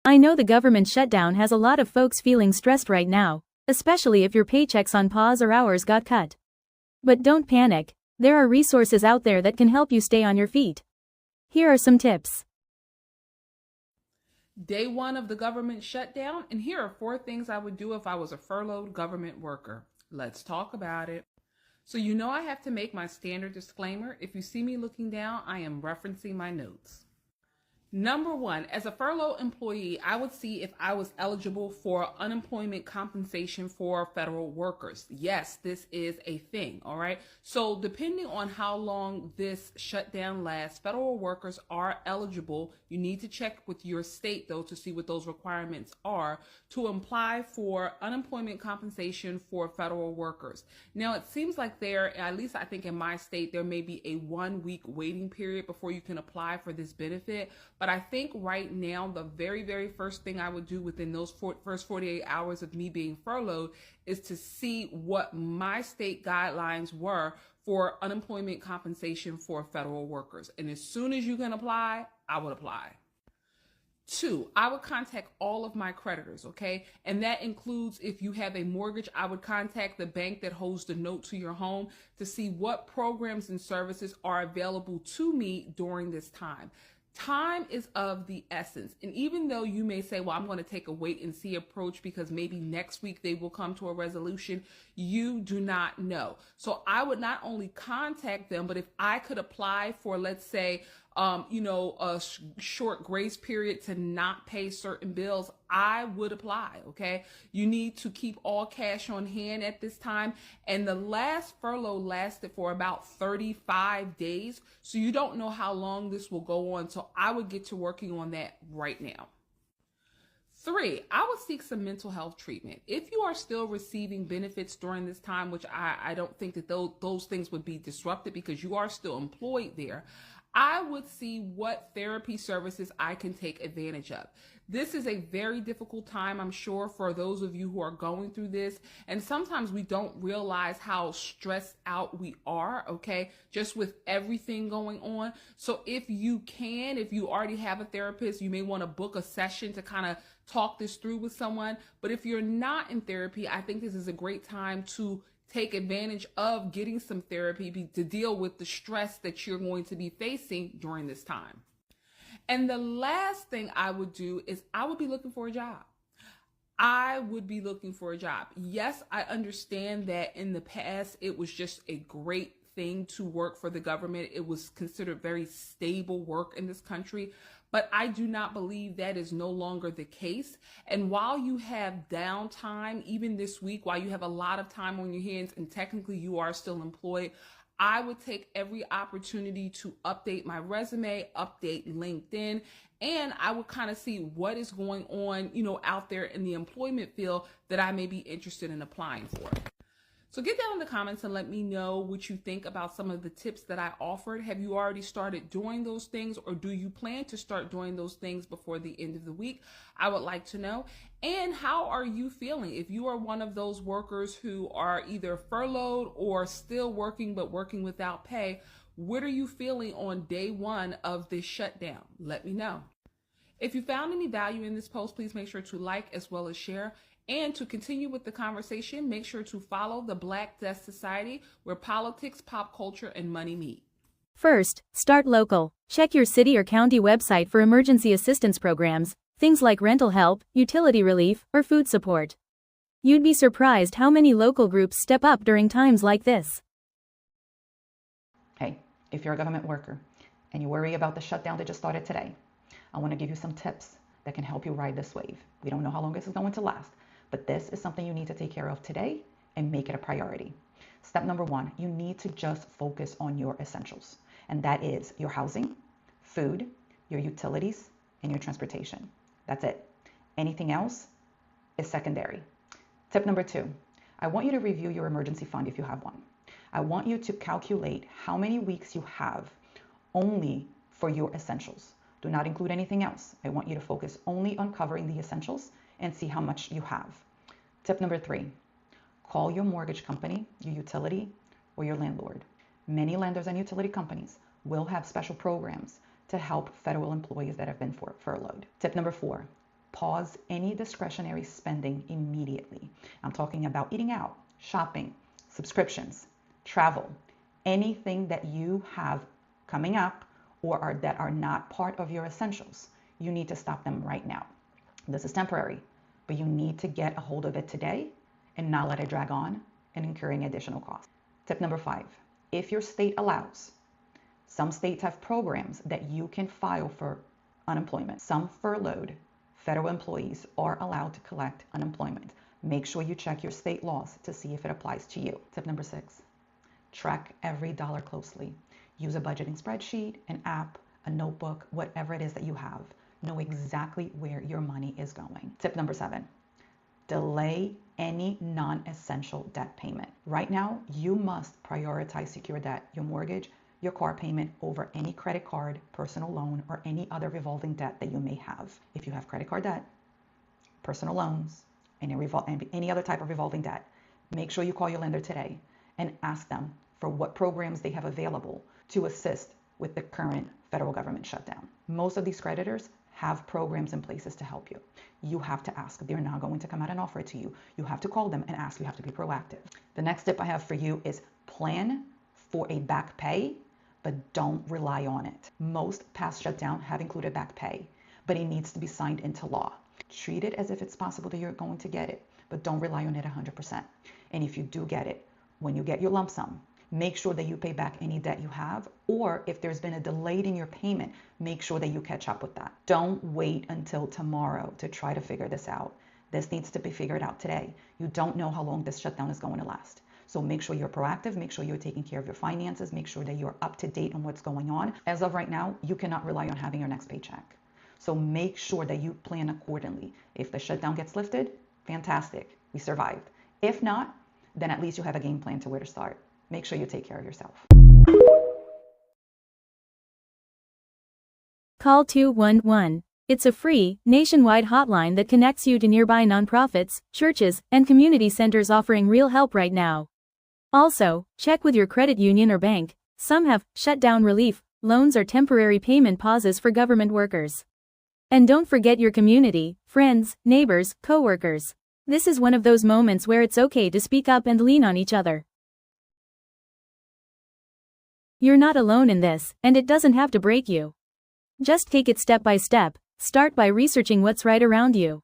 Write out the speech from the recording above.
I know the government shutdown has a lot of folks feeling stressed right now, especially if your paycheck's on pause or hours got cut. But don't panic, there are resources out there that can help you stay on your feet. Here are some tips. Day one of the government shutdown, and here are 4 things I would do if I was a furloughed government worker. Let's talk about it. So you know I have to make my standard disclaimer. If you see me looking down, I am referencing my notes. Number 1, as a furlough employee, I would see if I was eligible for unemployment compensation for federal workers. Yes, this is a thing, all right? So depending on how long this shutdown lasts, federal workers are eligible. You need to check with your state, though, to see what those requirements are to apply for unemployment compensation for federal workers. Now, it seems like at least I think in my state, there may be a 1-week waiting period before you can apply for this benefit. But I think right now, the very, very first thing I would do within those first 48 hours of me being furloughed is to see what my state guidelines were for unemployment compensation for federal workers. And as soon as you can apply, I would apply. 2, I would contact all of my creditors, okay? And that includes if you have a mortgage, I would contact the bank that holds the note to your home to see what programs and services are available to me during this time. Time is of the essence. And even though you may say, well, I'm going to take a wait and see approach because maybe next week they will come to a resolution, you do not know. So I would not only contact them, but if I could apply for, let's say, a short grace period to not pay certain bills, I would apply, okay? You need to keep all cash on hand at this time. And the last furlough lasted for about 35 days. So you don't know how long this will go on. So I would get to working on that right now. 3, I would seek some mental health treatment. If you are still receiving benefits during this time, which I don't think that those things would be disrupted because you are still employed there, I would see what therapy services I can take advantage of. This is a very difficult time, I'm sure, for those of you who are going through this. And sometimes we don't realize how stressed out we are, okay, just with everything going on. So if you already have a therapist, you may want to book a session to kind of talk this through with someone. But if you're not in therapy, I think this is a great time to take advantage of getting some therapy to deal with the stress that you're going to be facing during this time. And the last thing I would do is I would be looking for a job. I would be looking for a job. Yes, I understand that in the past, it was just a great thing to work for the government. It was considered very stable work in this country. But I do not believe that is no longer the case. And while you have downtime, even this week, while you have a lot of time on your hands and technically you are still employed, I would take every opportunity to update my resume, update LinkedIn, and I would kind of see what is going on, out there in the employment field that I may be interested in applying for. So get down in the comments and let me know what you think about some of the tips that I offered. Have you already started doing those things, or do you plan to start doing those things before the end of the week? I would like to know. And how are you feeling? If you are one of those workers who are either furloughed or still working but working without pay, what are you feeling on day one of this shutdown? Let me know. If you found any value in this post, please make sure to like as well as share. And to continue with the conversation, make sure to follow the Black Desk Society, where politics, pop culture, and money meet. First, start local. Check your city or county website for emergency assistance programs, things like rental help, utility relief, or food support. You'd be surprised how many local groups step up during times like this. Hey, if you're a government worker and you worry about the shutdown that just started today, I want to give you some tips that can help you ride this wave. We don't know how long this is going to last, but this is something you need to take care of today and make it a priority. Step number 1, you need to just focus on your essentials. And that is your housing, food, your utilities, and your transportation. That's it. Anything else is secondary. Tip number 2, I want you to review your emergency fund if you have one. I want you to calculate how many weeks you have only for your essentials. Do not include anything else. I want you to focus only on covering the essentials and see how much you have. Tip number 3, call your mortgage company, your utility, or your landlord. Many lenders and utility companies will have special programs to help federal employees that have been furloughed. Tip number 4, Pause any discretionary spending immediately. I'm talking about eating out, shopping, subscriptions, travel, anything that you have coming up or that are not part of your essentials. You need to stop them right now. This is temporary, but you need to get a hold of it today and not let it drag on and incurring additional costs. Tip number 5, if your state allows, some states have programs that you can file for unemployment. Some furloughed federal employees are allowed to collect unemployment. Make sure you check your state laws to see if it applies to you. Tip number 6, track every dollar closely. Use a budgeting spreadsheet, an app, a notebook, whatever it is that you have. Know exactly where your money is going. Tip number 7, delay any non-essential debt payment. Right now, you must prioritize secure debt, your mortgage, your car payment over any credit card, personal loan, or any other revolving debt that you may have. If you have credit card debt, personal loans, and any other type of revolving debt, make sure you call your lender today and ask them for what programs they have available to assist with the current federal government shutdown. Most of these creditors have programs in places to help you. You have to ask. They're not going to come out and offer it to you. You have to call them and ask. You have to be proactive. The next tip I have for you is plan for a back pay, but don't rely on it. Most past shutdown have included back pay, but it needs to be signed into law. Treat it as if it's possible that you're going to get it, but don't rely on it 100%. And if you do get it, when you get your lump sum, make sure that you pay back any debt you have, or if there's been a delay in your payment, make sure that you catch up with that. Don't wait until tomorrow to try to figure this out. This needs to be figured out today. You don't know how long this shutdown is going to last. So make sure you're proactive, make sure you're taking care of your finances, make sure that you're up to date on what's going on. As of right now, you cannot rely on having your next paycheck. So make sure that you plan accordingly. If the shutdown gets lifted, fantastic, we survived. If not, then at least you have a game plan to where to start. Make sure you take care of yourself. Call 211. It's a free, nationwide hotline that connects you to nearby nonprofits, churches, and community centers offering real help right now. Also, check with your credit union or bank. Some have shutdown relief, loans or temporary payment pauses for government workers. And don't forget your community, friends, neighbors, coworkers. This is one of those moments where it's okay to speak up and lean on each other. You're not alone in this, and it doesn't have to break you. Just take it step by step. Start by researching what's right around you.